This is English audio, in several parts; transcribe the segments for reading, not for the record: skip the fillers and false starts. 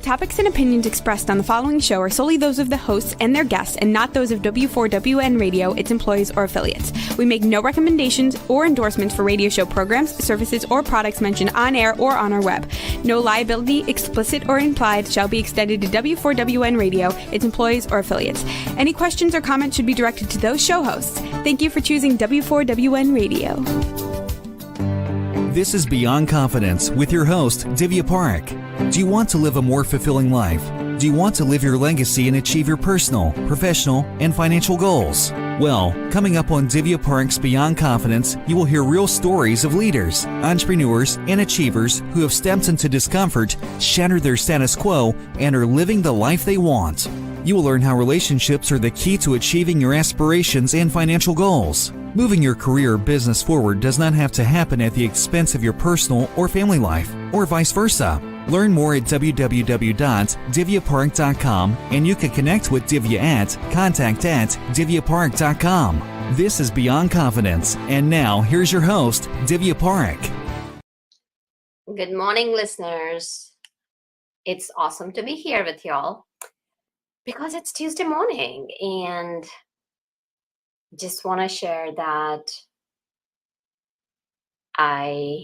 topics and opinions expressed on the following show are solely those of the hosts and their guests and not those of W4WN Radio, its employees, or affiliates. We make no recommendations or endorsements for radio show programs, services, or products mentioned on air or on our web. No liability, explicit or implied, shall be extended to W4WN Radio, its employees, or affiliates. Any questions or comments should be directed to those show hosts. Thank you for choosing W4WN Radio. This is Beyond Confidence with your host, Divya Parekh. Do you want to live a more fulfilling life? Do you want to live your legacy and achieve your personal, professional, and financial goals? Well, coming up on Divya Parekh's Beyond Confidence, you will hear real stories of leaders, entrepreneurs, and achievers who have stepped into discomfort, shattered their status quo, and are living the life they want. You will learn how relationships are the key to achieving your aspirations and financial goals. Moving your career or business forward does not have to happen at the expense of your personal or family life, or vice versa. Learn more at www.divyaparekh.com, and you can connect with Divya at contact@divyaparekh.com. This is Beyond Confidence, and now here's your host, Divya Parekh. Good morning, listeners. It's awesome to be here with y'all because it's Tuesday morning, and just want to share that I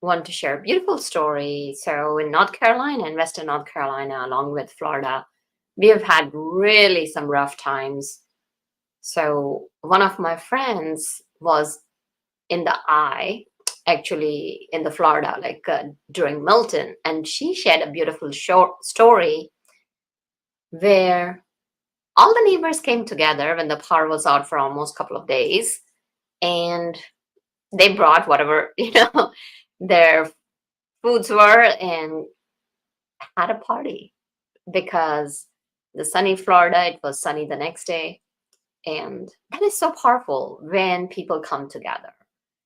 want to share a beautiful story. So in North Carolina, in Western North Carolina, along with Florida, we have had really some rough times. So one of my friends was in the eye, actually in the Florida, during Milton, and she shared a beautiful short story where all the neighbors came together when the power was out for almost a couple of days, and they brought whatever, their foods were and had a party because the sunny Florida, it was sunny the next day. And that is so powerful when people come together,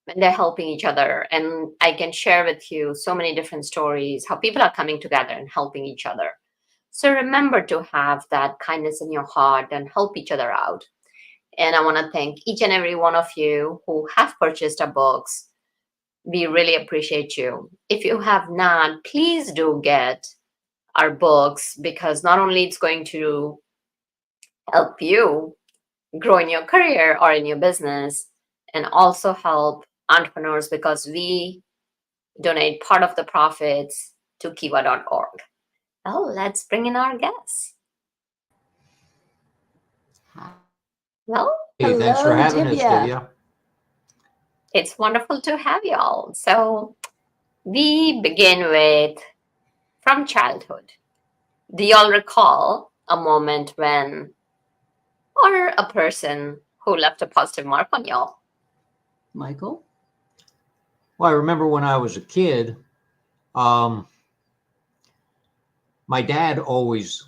when they're helping each other. And I can share with you so many different stories, how people are coming together and helping each other. So remember to have that kindness in your heart and help each other out. And I want to thank each and every one of you who have purchased our books. We really appreciate you. If you have not, please do get our books, because not only it's going to help you grow in your career or in your business, and also help entrepreneurs, because we donate part of the profits to kiva.org. Oh, let's bring in our guests. Well, hey, thanks for having us, Divya. It's wonderful to have you all. So we begin with from childhood. Do you all recall a moment when, or a person who left a positive mark on y'all? Michael? Well, I remember when I was a kid, my dad always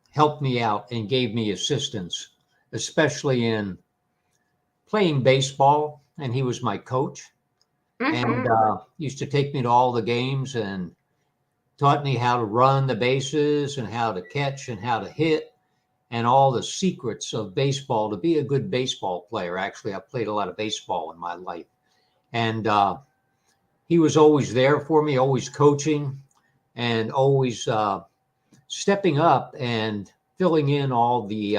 helped me out and gave me assistance, especially in playing baseball, and he was my coach. And used to take me to all the games and taught me how to run the bases and how to catch and how to hit and all the secrets of baseball to be a good baseball player. Actually, I played a lot of baseball in my life. And he was always there for me, always coaching and always stepping up and filling in all the,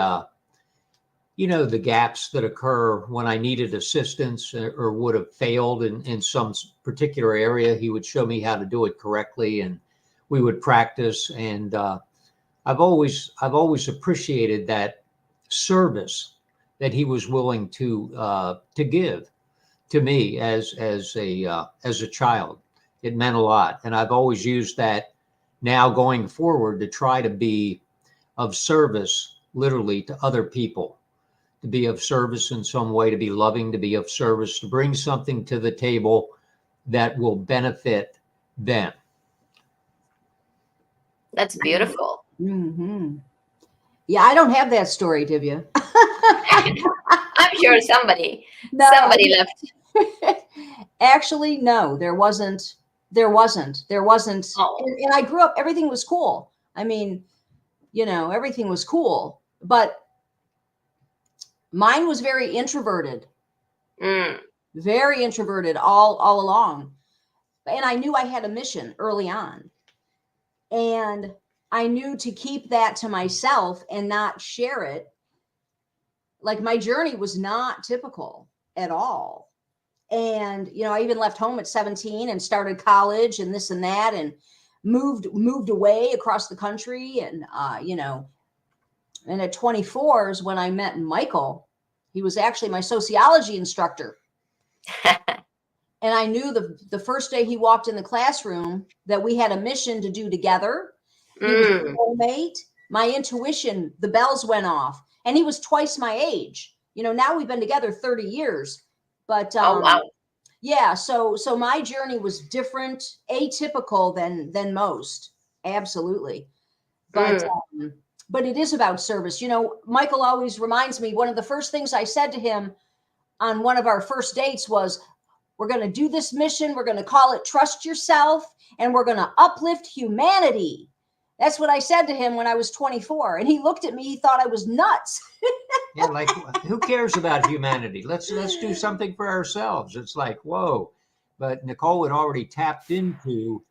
the gaps that occur when I needed assistance or would have failed in some particular area. He would show me how to do it correctly, and we would practice. And I've always appreciated that service that he was willing to give to me as a child. It meant a lot, and I've always used that now going forward to try to be of service, literally, to other people, to be of service in some way, to be loving, to be of service, to bring something to the table that will benefit them. That's beautiful. Mm-hmm. Yeah, I don't have that story, Divya. I'm sure somebody left. Actually, no, there wasn't. Oh. And I grew up, everything was cool. I mean, everything was cool, but mine was very introverted, very introverted all along. And I knew I had a mission early on. And I knew to keep that to myself and not share it. Like, my journey was not typical at all. And, you know, I even left home at 17 and started college and this and that, and moved away across the country. And, you know, and at 24 is when I met Michael. He was actually my sociology instructor. And I knew the first day he walked in the classroom that we had a mission to do together. He was a soulmate. My intuition, the bells went off. And he was twice my age. You know, now we've been together 30 years. But Oh, wow. yeah, so my journey was different, atypical than most. Absolutely. But it is about service. You know, Michael always reminds me, one of the first things I said to him on one of our first dates was, we're going to do this mission. We're going to call it Trust Yourself, and we're going to uplift humanity. That's what I said to him when I was 24. And he looked at me. He thought I was nuts. Yeah, like, who cares about humanity? Let's do something for ourselves. It's like, whoa. But Nicole had already tapped into,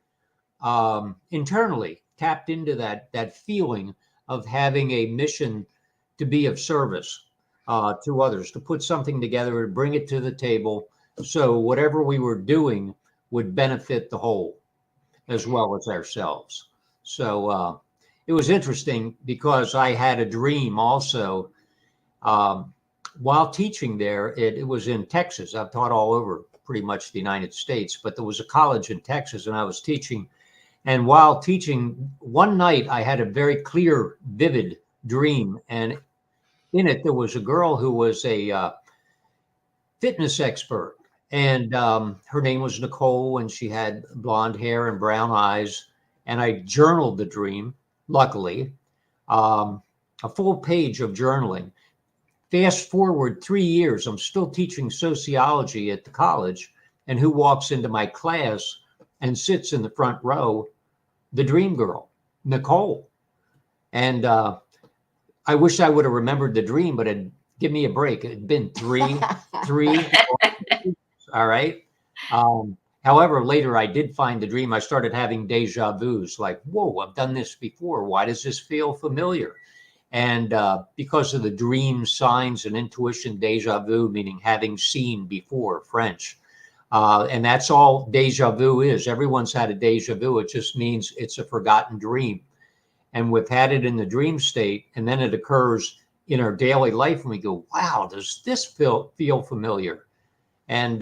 internally, tapped into that feeling of having a mission to be of service to others, to put something together and bring it to the table. So whatever we were doing would benefit the whole as well as ourselves. So it was interesting because I had a dream also while teaching there. It was in Texas. I've taught all over pretty much the United States, but there was a college in Texas and I was teaching. And while teaching, one night I had a very clear, vivid dream. And in it, there was a girl who was a fitness expert. And her name was Nicole, and she had blonde hair and brown eyes. And I journaled the dream, luckily, a full page of journaling. Fast forward 3 years, I'm still teaching sociology at the college. And who walks into my class and sits in the front row? The dream girl, Nicole. And I wish I would have remembered the dream, but give me a break. It had been three. All right. However, later I did find the dream. I started having deja vus, like, whoa, I've done this before. Why does this feel familiar? And because of the dream signs and intuition, deja vu, meaning having seen before, French. And that's all deja vu is. Everyone's had a deja vu. It just means it's a forgotten dream. And we've had it in the dream state, and then it occurs in our daily life, and we go, wow, does this feel familiar? And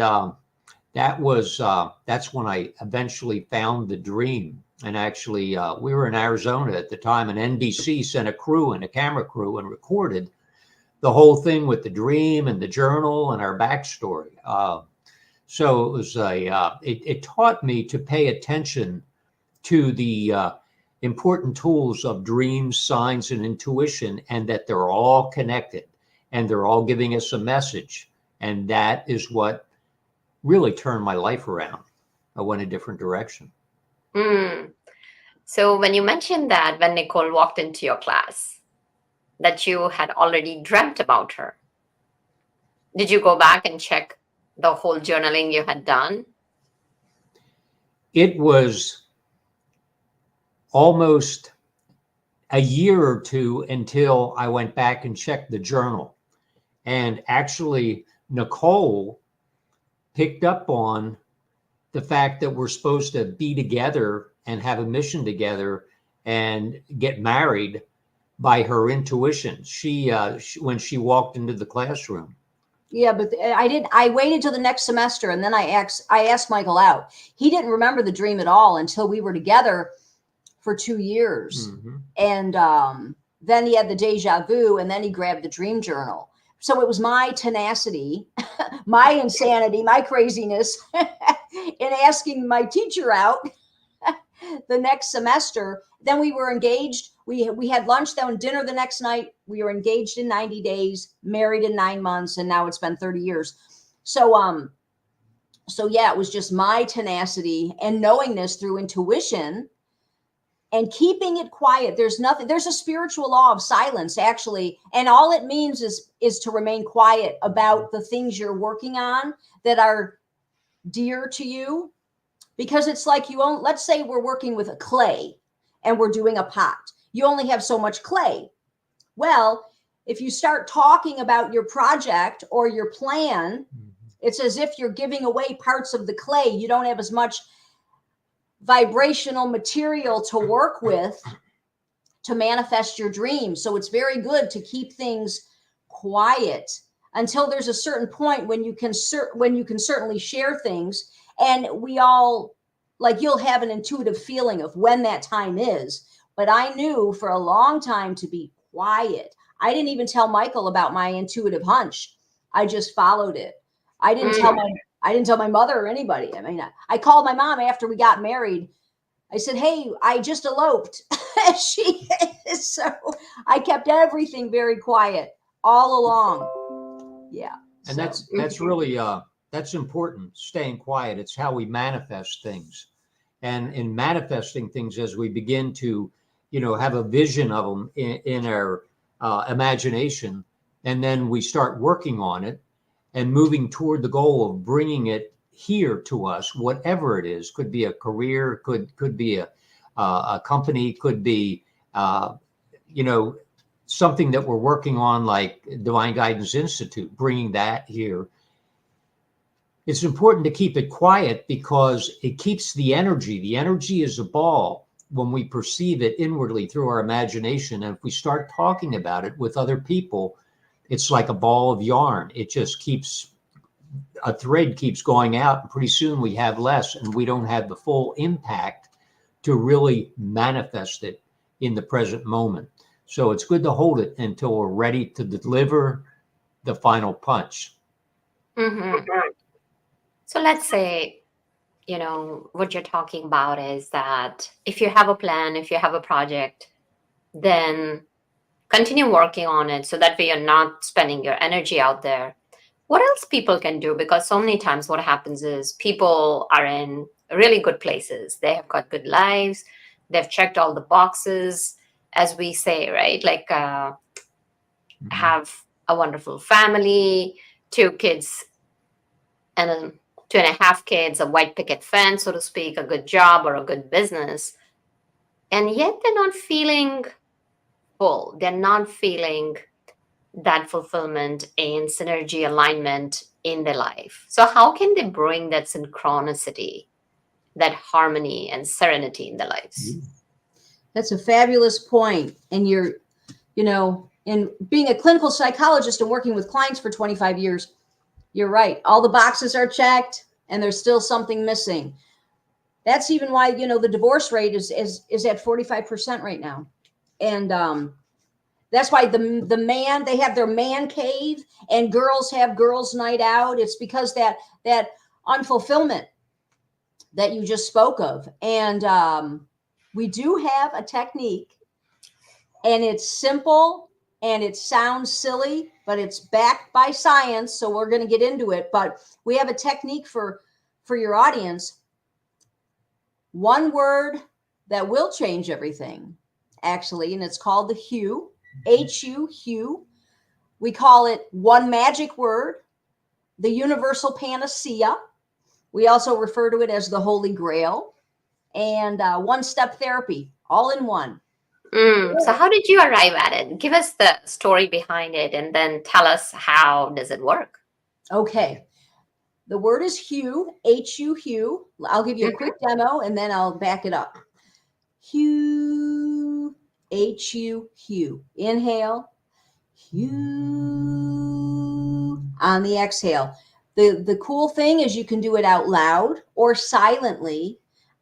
that's when I eventually found the dream. And actually, we were in Arizona at the time, and NBC sent a crew and a camera crew and recorded the whole thing with the dream and the journal and our backstory. So it was it taught me to pay attention to the important tools of dreams, signs, and intuition, and that they're all connected and they're all giving us a message. And that is what really turned my life around. I went a different direction. So when you mentioned that when Nicole walked into your class, that you had already dreamt about her, did you go back and check the whole journaling you had done? It was almost a year or two until I went back and checked the journal. And actually, Nicole picked up on the fact that we're supposed to be together and have a mission together and get married by her intuition. She when she walked into the classroom. Yeah, but I waited till the next semester, and then I asked Michael out. He didn't remember the dream at all until we were together for 2 years. Mm-hmm. And then he had the deja vu, and then he grabbed the dream journal. So it was my tenacity, my insanity, my craziness in asking my teacher out the next semester. Then we were engaged. We had lunch, then dinner the next night. We were engaged in 90 days, married in 9 months, and now it's been 30 years. So yeah, it was just my tenacity and knowing this through intuition and keeping it quiet. There's a spiritual law of silence, actually. And all it means is to remain quiet about the things you're working on that are dear to you. Because it's like let's say we're working with a clay and we're doing a pot. you only have so much clay. Well, if you start talking about your project or your plan, it's as if you're giving away parts of the clay. You don't have as much vibrational material to work with to manifest your dreams. So it's very good to keep things quiet until there's a certain point when you can certainly share things. And we all, like, you'll have an intuitive feeling of when that time is. But I knew for a long time to be quiet. I didn't even tell Michael about my intuitive hunch. I just followed it. I didn't tell my mother or anybody. I mean, I called my mom after we got married. I said, "Hey, I just eloped." So I kept everything very quiet all along. Yeah. And that's really that's important, staying quiet. It's how we manifest things. And in manifesting things, as we begin to, have a vision of them in our imagination, and then we start working on it and moving toward the goal of bringing it here to us, whatever it is. Could be a career, could be a company, could be something that we're working on, like Divine Guidance Institute, bringing that here. It's important to keep it quiet because it keeps the energy. The energy is a ball when we perceive it inwardly through our imagination. And if we start talking about it with other people, it's like a ball of yarn. It just keeps, a thread keeps going out, and pretty soon we have less, and we don't have the full impact to really manifest it in the present moment. So it's good to hold it until we're ready to deliver the final punch. Mm-hmm. So let's say, what you're talking about is that if you have a plan, if you have a project, then continue working on it so that way you're not spending your energy out there. What else people can do? Because so many times what happens is people are in really good places. They have got good lives. They've checked all the boxes, as we say, right? Like have a wonderful family, 2 kids and 2.5 kids, a white picket fence, so to speak, a good job or a good business. And yet they're not feeling full. They're not feeling that fulfillment and synergy alignment in their life. So how can they bring that synchronicity, that harmony and serenity in their lives? That's a fabulous point. And you're, in being a clinical psychologist and working with clients for 25 years, you're right. All the boxes are checked and there's still something missing. That's even why, the divorce rate is at 45% right now. And that's why the man, they have their man cave and girls have girls' night out. It's because that unfulfillment that you just spoke of. And we do have a technique, and it's simple and it sounds silly, but it's backed by science. So we're going to get into it. But we have a technique for your audience. One word that will change everything, actually, and it's called the HU, H-U, HU. We call it one magic word, the universal panacea. We also refer to it as the Holy Grail, and one-step therapy, all in one. So how did you arrive at it? Give us the story behind it and then tell us how does it work. Okay. The word is HU, H-U, HU. I'll give you a quick demo and then I'll back it up. HU, H-U, HU. Inhale. HU. On the exhale. The cool thing is you can do it out loud or silently,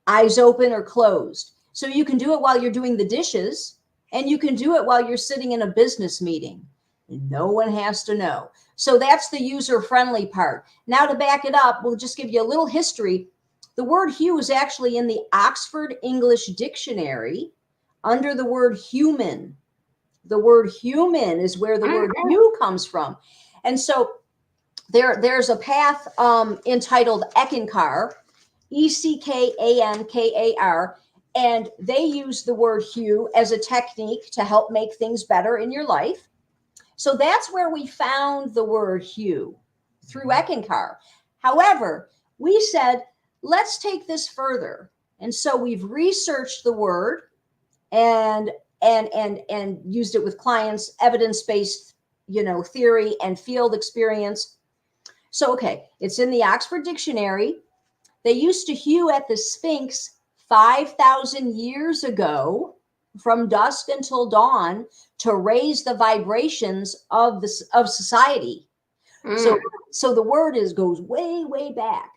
eyes open or closed. So you can do it while you're doing the dishes, and you can do it while you're sitting in a business meeting. No one has to know. So that's the user-friendly part. Now to back it up, we'll just give you a little history. The word HU is actually in the Oxford English Dictionary under the word human. The word human is where the word HU comes from. And so there's a path entitled Eckankar, Eckankar, and they use the word HU as a technique to help make things better in your life. So that's where we found the word HU, through Eckankar. However, we said, let's take this further. And so we've researched the word, and and used it with clients, evidence-based, theory and field experience. So, okay, it's in the Oxford Dictionary. They used to hew at the Sphinx 5,000 years ago from dusk until dawn to raise the vibrations of society. So the word goes way, way back.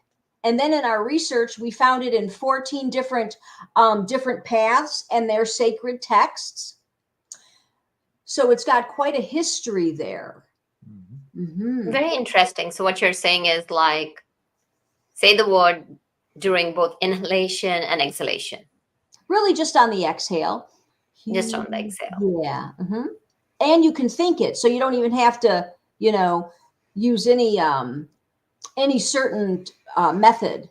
And then in our research, we found it in 14 different paths and their sacred texts. So it's got quite a history there. Very interesting. So what you're saying is like, say the word during both inhalation and exhalation. Really just on the exhale. Just on the exhale. Yeah. And you can think it. So you don't even have to, use any certain method.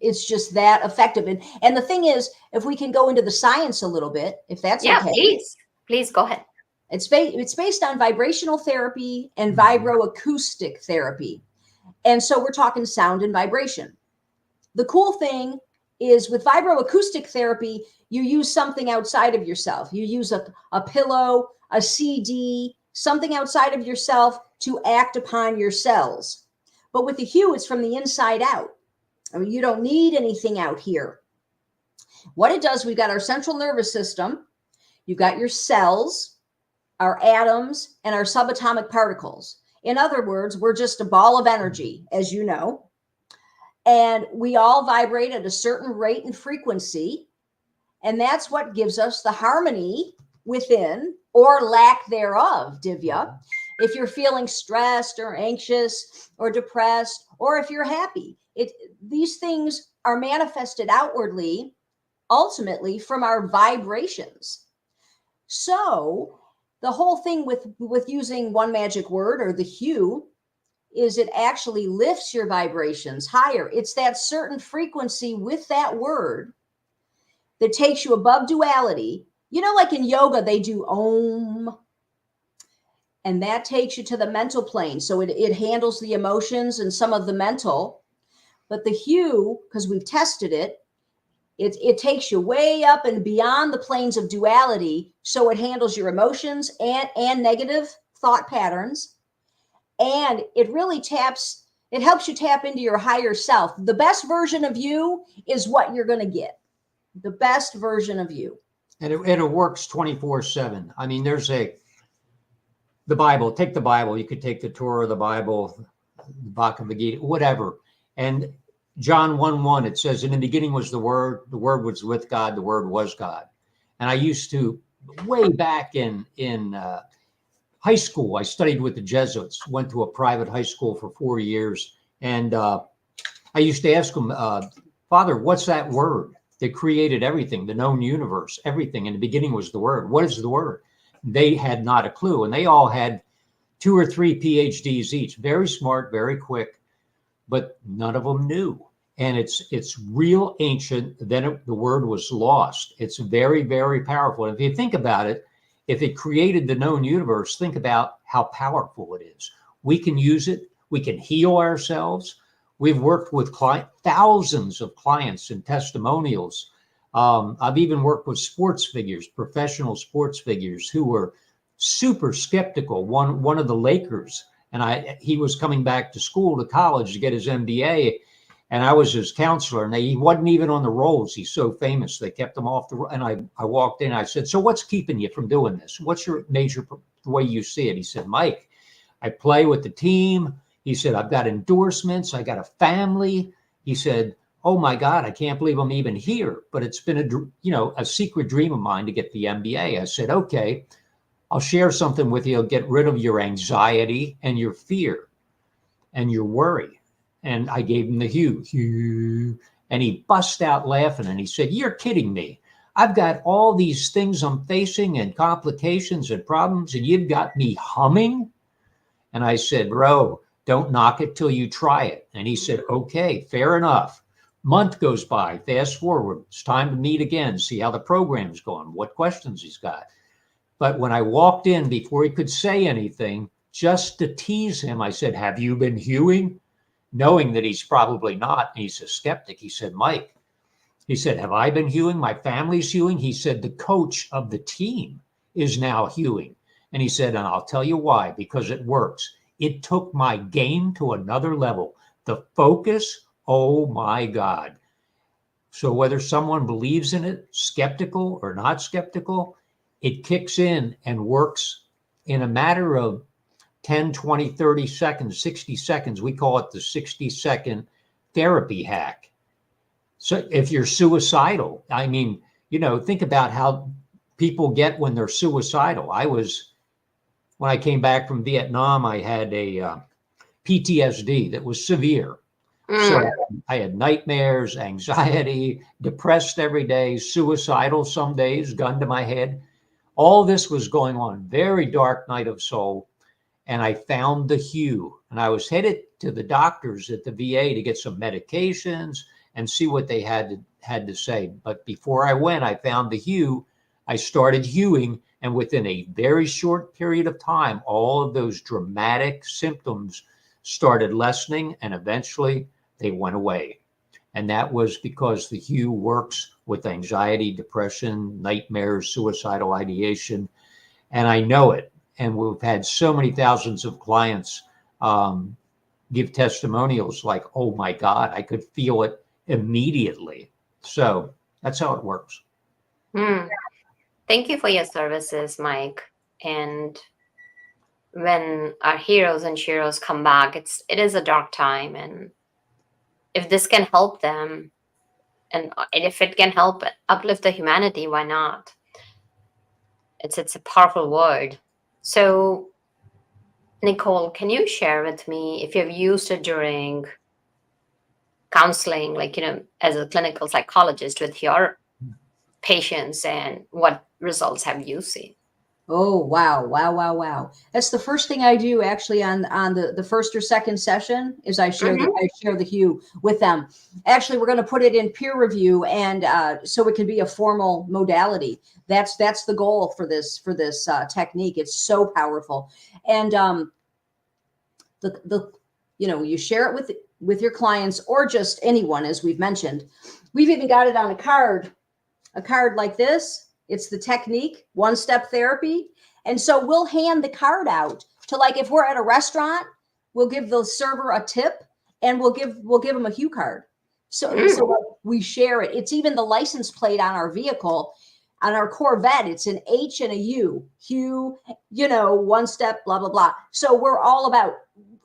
It's just that effective. And the thing is, if we can go into the science a little bit, if that's okay. Please go ahead. It's based on vibrational therapy and vibroacoustic therapy. And so we're talking sound and vibration. The cool thing is with vibroacoustic therapy, you use something outside of yourself. You use a pillow, a CD, something outside of yourself to act upon your cells. But with the hue, it's from the inside out. I mean, you don't need anything out here. What it does, we've got our central nervous system. You've got your cells, our atoms, and our subatomic particles. In other words, we're just a ball of energy, as you know. And we all vibrate at a certain rate and frequency. And that's what gives us the harmony within, or lack thereof, Divya. If you're feeling stressed or anxious or depressed, or if you're happy, these things are manifested outwardly, ultimately from our vibrations. So the whole thing with using one magic word or the hue is it actually lifts your vibrations higher. It's that certain frequency with that word that takes you above duality. Like in yoga, they do Om, and that takes you to the mental plane. So it handles the emotions and some of the mental. But the hue, because we've tested it, it takes you way up and beyond the planes of duality. So it handles your emotions and negative thought patterns. And it really helps you tap into your higher self. The best version of you is what you're going to get. The best version of you. And it works 24/7. I mean, the Bible, take the Bible. You could take the Torah, the Bible, the Bhagavad Gita, whatever. And John 1:1, it says, in the beginning was the Word was with God, the Word was God. And I used to, way back in high school, I studied with the Jesuits, went to a private high school for 4 years. And I used to ask them, Father, what's that word that created everything, the known universe, everything? In the beginning was the Word. What is the Word? They had not a clue. And they all had 2 or 3 PhDs each, very smart, very quick, but none of them knew. And it's real ancient. Then the word was lost. It's very, very powerful. And if you think about it, if it created the known universe, think about how powerful it is. We can use it. We can heal ourselves. We've worked with thousands of clients and testimonials. I've even worked with sports figures, professional sports figures who were super skeptical. One of the Lakers, and he was coming back to school, to college, to get his MBA. And I was his counselor, and he wasn't even on the rolls. He's so famous. They kept him off and I walked in, I said, so what's keeping you from doing this? What's your major, the way you see it? He said, Mike, I play with the team. He said, I've got endorsements. I got a family. He said, oh my God, I can't believe I'm even here. But it's been a secret dream of mine to get the MBA. I said, okay, I'll share something with you. I'll get rid of your anxiety and your fear and your worry. And I gave him the hue, and he bust out laughing. And he said, you're kidding me. I've got all these things I'm facing and complications and problems, and you've got me humming. And I said, bro, don't knock it till you try it. And he said, okay, fair enough. Month goes by, fast forward. It's time to meet again, see how the program's going, what questions he's got. But when I walked in, before he could say anything, just to tease him, I said, have you been hewing? Knowing that he's probably not, and he's a skeptic. He said, Mike, He said, have I been hewing? My family's hewing. He said, the coach of the team is now hewing. And he said, and I'll tell you why, because it works. It took my game to another level. The focus, oh my God. So whether someone believes in it, skeptical or not skeptical, it kicks in and works in a matter of 10, 20, 30 seconds, 60 seconds. We call it the 60-second therapy hack. So if you're suicidal, I mean, think about how people get when they're suicidal. When I came back from Vietnam, I had a PTSD that was severe. So I had nightmares, anxiety, depressed every day, suicidal some days, gun to my head. All this was going on, very dark night of soul. And I found the hew. And I was headed to the doctors at the VA to get some medications and see what they had to say. But before I went, I found the hew. I started hewing. And within a very short period of time, all of those dramatic symptoms started lessening, and eventually they went away. And that was because the hew works with anxiety, depression, nightmares, suicidal ideation. And I know it. And we've had so many thousands of clients give testimonials like, oh my God, I could feel it immediately. So that's how it works. Thank you for your services, Mike. And when our heroes and sheroes come back, it is a dark time. And if this can help them, and if it can help uplift the humanity, why not? It's a powerful word. So, Nicole, can you share with me if you've used it during counseling, as a clinical psychologist with your patients, and what results have you seen? Oh, wow. That's the first thing I do actually on the first or second session is I share the hew with them. Actually, we're going to put it in peer review, and so it can be a formal modality. That's the goal for this technique. It's so powerful. And you share it with your clients or just anyone, as we've mentioned. We've even got it on a card like this. It's the technique, one-step therapy. And so we'll hand the card out to, if we're at a restaurant, we'll give the server a tip, and we'll give them a hew card. So we share it. It's even the license plate on our vehicle, on our Corvette. It's an H and a U. Hew, one step, blah, blah, blah. So we're all about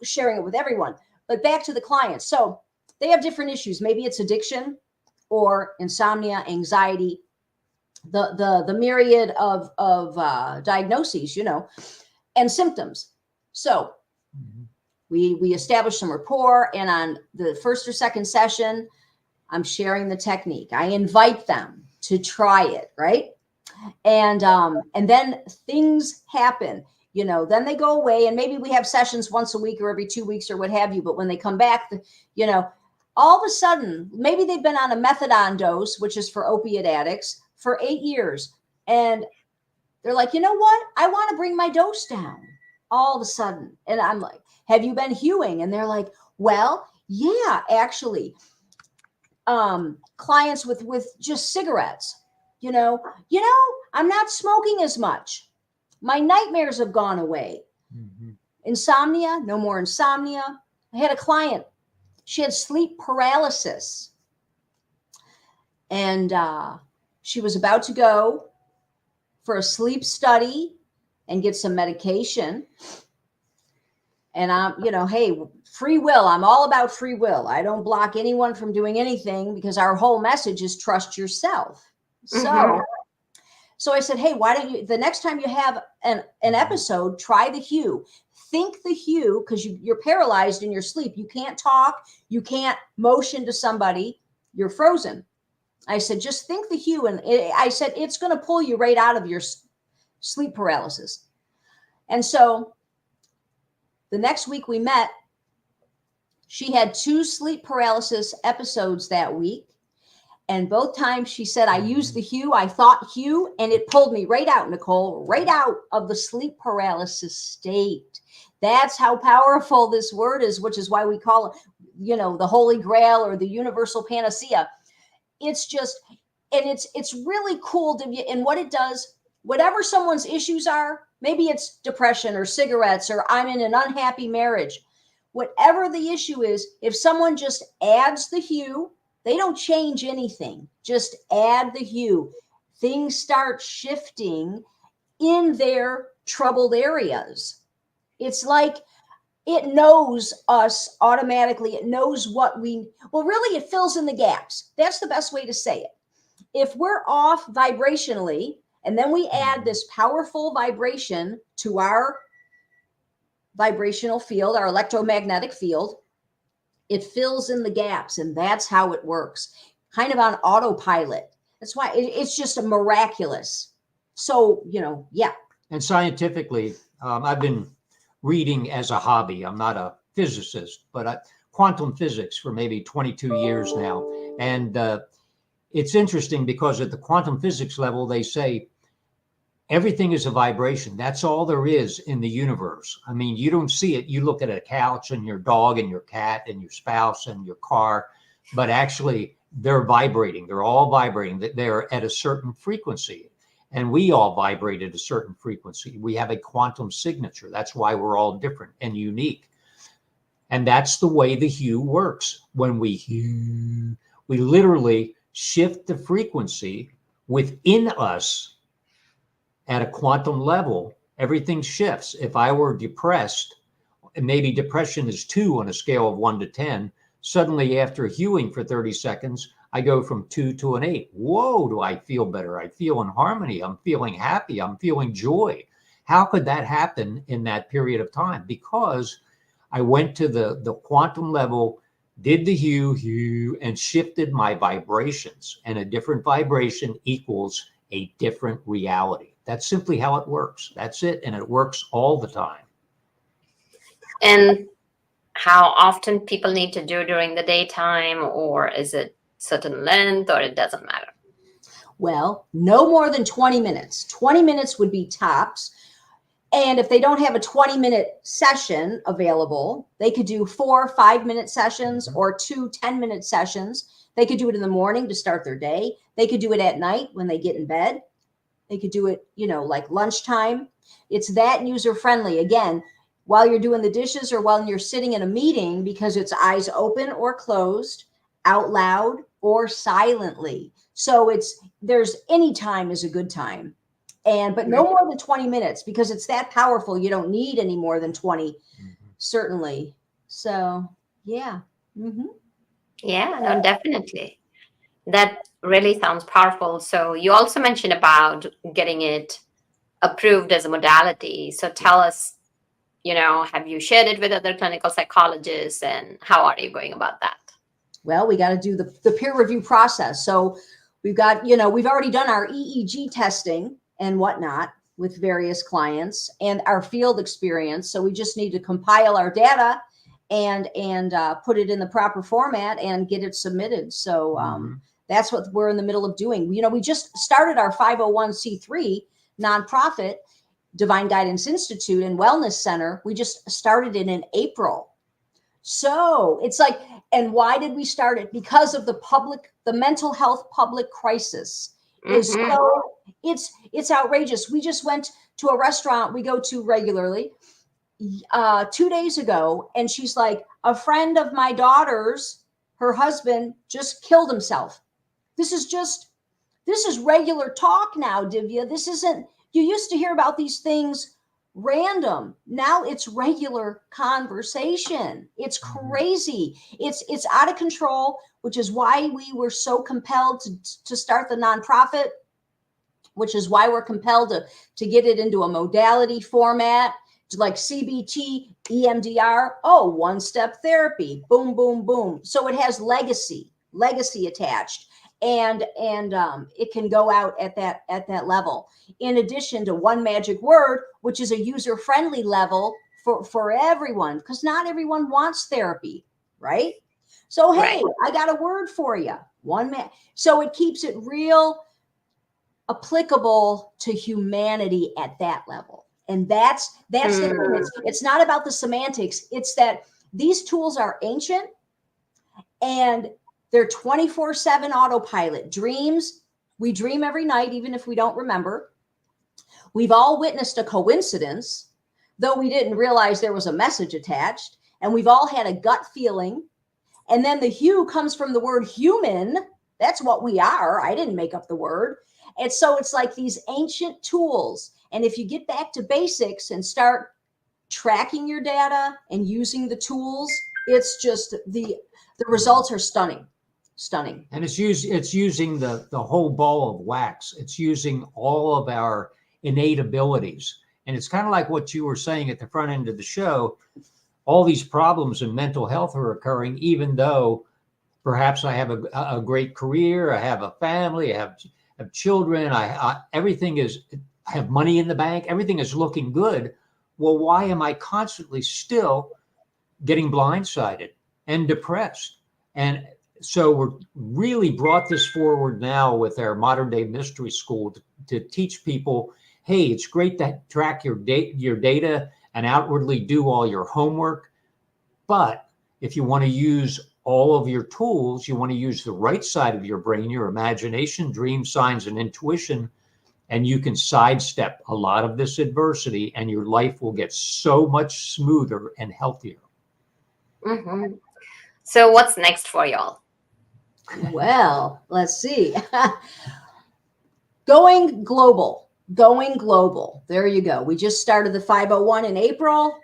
sharing it with everyone. But back to the clients. So they have different issues. Maybe it's addiction or insomnia, anxiety, the myriad of diagnoses, and symptoms. So we establish some rapport, and on the first or second session, I'm sharing the technique. I invite them to try it, right? And then things happen. Then they go away, and maybe we have sessions once a week or every 2 weeks or what have you. But when they come back, all of a sudden, maybe they've been on a methadone dose, which is for opiate addicts, for 8 years. And they're like, you know what? I want to bring my dose down all of a sudden. And I'm like, have you been hewing? And they're like, well, yeah, actually. Clients with just cigarettes, I'm not smoking as much. My nightmares have gone away. Insomnia, no more insomnia. I had a client, she had sleep paralysis. And she was about to go for a sleep study and get some medication. And hey, free will. I'm all about free will. I don't block anyone from doing anything, because our whole message is trust yourself. So I said, hey, why don't you, the next time you have an episode, try the hew. Think the hew, because you're paralyzed in your sleep. You can't talk. You can't motion to somebody. You're frozen. I said, just think the hew. And I said, it's going to pull you right out of your sleep paralysis. And so the next week we met, she had 2 sleep paralysis episodes that week. And both times she said, I used the hew. I thought hew, and it pulled me right out, Nicole, right out of the sleep paralysis state. That's how powerful this word is, which is why we call it, the Holy Grail or the universal panacea. it's just, and it's really cool to, and what it does, whatever someone's issues are, maybe it's depression or cigarettes, or I'm in an unhappy marriage, whatever the issue is, if someone just adds the hue, they don't change anything, just add the hue, things start shifting in their troubled areas. It's like it knows us automatically. It knows what really it fills in the gaps. That's the best way to say it. If we're off vibrationally, and then we add this powerful vibration to our vibrational field, our electromagnetic field, it fills in the gaps, and that's how it works, kind of on autopilot. That's why it's just a miraculous. So, yeah. And scientifically, I've been reading as a hobby. I'm not a physicist, but quantum physics for maybe 22 years now. And it's interesting because at the quantum physics level, they say everything is a vibration. That's all there is in the universe. I mean, you don't see it. You look at a couch and your dog and your cat and your spouse and your car, but actually they're vibrating. They're all vibrating. They're at a certain frequency. And we all vibrate at a certain frequency. We have a quantum signature. That's why we're all different and unique. And that's the way the hue works. When we hue, we literally shift the frequency within us at a quantum level. Everything shifts. If I were depressed, and maybe depression is 2 on a scale of 1 to 10, suddenly after hewing for 30 seconds, I go from 2 to an 8. Whoa, do I feel better? I feel in harmony. I'm feeling happy. I'm feeling joy. How could that happen in that period of time? Because I went to the quantum level, did the hue, and shifted my vibrations. And a different vibration equals a different reality. That's simply how it works. That's it. And it works all the time. And how often people need to do during the daytime, or is it certain length, or it doesn't matter? Well, no more than 20 minutes. 20 minutes would be tops. And if they don't have a 20-minute session available, they could do 4 5-minute sessions or 2 10-minute sessions. They could do it in the morning to start their day. They could do it at night when they get in bed. They could do it, like lunchtime. It's that user-friendly. Again, while you're doing the dishes or while you're sitting in a meeting, because it's eyes open or closed, out loud or silently. So there's any time is a good time. But no more than 20 minutes, because it's that powerful. You don't need any more than 20, certainly. So, yeah. Mm-hmm. Yeah, no, definitely. That really sounds powerful. So you also mentioned about getting it approved as a modality. So tell us, have you shared it with other clinical psychologists, and how are you going about that? Well, we got to do the peer review process. So we've got, we've already done our EEG testing and whatnot with various clients and our field experience. So we just need to compile our data and put it in the proper format and get it submitted. So that's what we're in the middle of doing. We just started our 501c3 nonprofit, Divine Guidance Institute and Wellness Center. We just started it in April. So it's like, and why did we start it? Because of the mental health public crisis is so, it's outrageous. We just went to a restaurant we go to regularly 2 days ago, and she's like, a friend of my daughter's, her husband just killed himself. This is regular talk now, Divya. This isn't, you used to hear about these things random. Now it's regular conversation. It's crazy. It's out of control, which is why we were so compelled to start the nonprofit, which is why we're compelled to get it into a modality format, like CBT, EMDR, one-step therapy, boom, boom, boom. So it has legacy attached. And it can go out at that level. In addition to one magic word, which is a user-friendly level for everyone, because not everyone wants therapy, right? So hey, I got a word for you. So it keeps it real applicable to humanity at that level. And that's the thing. It's not about the semantics. It's that these tools are ancient, and They're 24/7 autopilot. Dreams, we dream every night, even if we don't remember. We've all witnessed a coincidence, though we didn't realize there was a message attached. And we've all had a gut feeling. And then the hue comes from the word human. That's what we are. I didn't make up the word. And so it's like these ancient tools. And if you get back to basics and start tracking your data and using the tools, it's just the results are stunning. And it's using the whole ball of wax. It's using all of our innate abilities. And it's kind of like what you were saying at the front end of the show. All these problems in mental health are occurring, even though perhaps I have a great career, I have a family, I have children, everything is, I have money in the bank, everything is looking good. Well, why am I constantly still getting blindsided and depressed? And so we're really brought this forward now with our modern day mystery school to teach people, hey, it's great to track your data and outwardly do all your homework. But if you want to use all of your tools, you want to use the right side of your brain, your imagination, dream, signs, and intuition, and you can sidestep a lot of this adversity and your life will get so much smoother and healthier. Mm-hmm. So what's next for y'all? Well, let's see. Going global. There you go. We just started the 501 in April.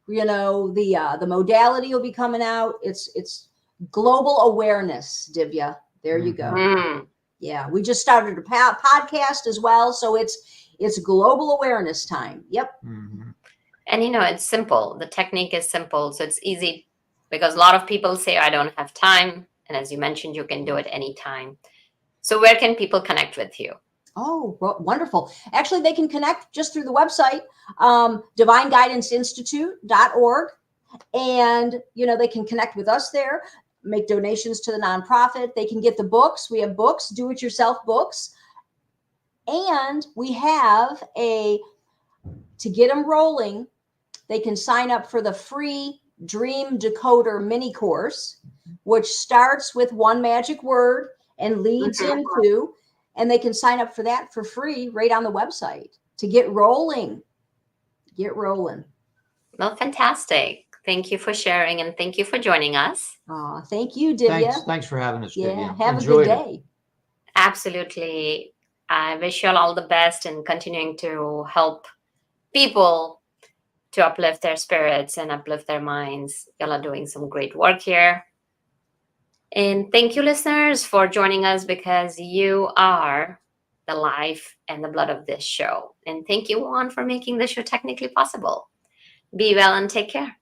You know, the modality will be coming out. It's global awareness, Divya. There you go. Mm-hmm. Yeah, we just started a podcast as well, so it's global awareness time. Yep. Mm-hmm. And it's simple. The technique is simple, so it's easy because a lot of people say, I don't have time. And as you mentioned, you can do it anytime. So where can people connect with you? Oh, wonderful. Actually, they can connect just through the website, divineguidanceinstitute.org. And, they can connect with us there, make donations to the nonprofit. They can get the books. We have books, do-it-yourself books. And we have to get them rolling, they can sign up for the free Dream Decoder mini course, which starts with one magic word and leads into, and they can sign up for that for free right on the website to get rolling. Well, fantastic. Thank you for sharing and thank you for joining us. Thank you, Divya. Thanks for having us, Divya. Yeah, have a good day. Absolutely. I wish you all the best in continuing to help people to uplift their spirits and uplift their minds. Y'all are doing some great work here. And thank you, listeners, for joining us because you are the life and the blood of this show. And thank you, Juan, for making the show technically possible. Be well and take care.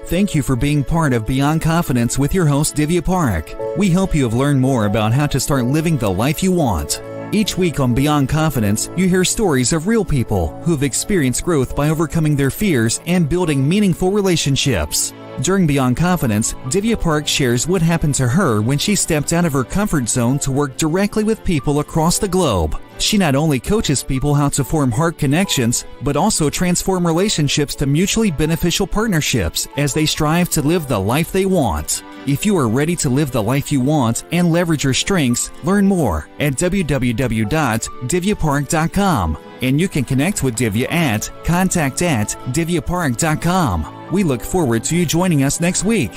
Thank you for being part of Beyond Confidence with your host, Divya Parekh. We hope you have learned more about how to start living the life you want. Each week on Beyond Confidence, you hear stories of real people who have experienced growth by overcoming their fears and building meaningful relationships. During Beyond Confidence, Divya Parekh shares what happened to her when she stepped out of her comfort zone to work directly with people across the globe. She not only coaches people how to form heart connections, but also transform relationships to mutually beneficial partnerships as they strive to live the life they want. If you are ready to live the life you want and leverage your strengths, learn more at www.divyaparekh.com. And you can connect with Divya at contact@divyaparekh.com. We look forward to you joining us next week.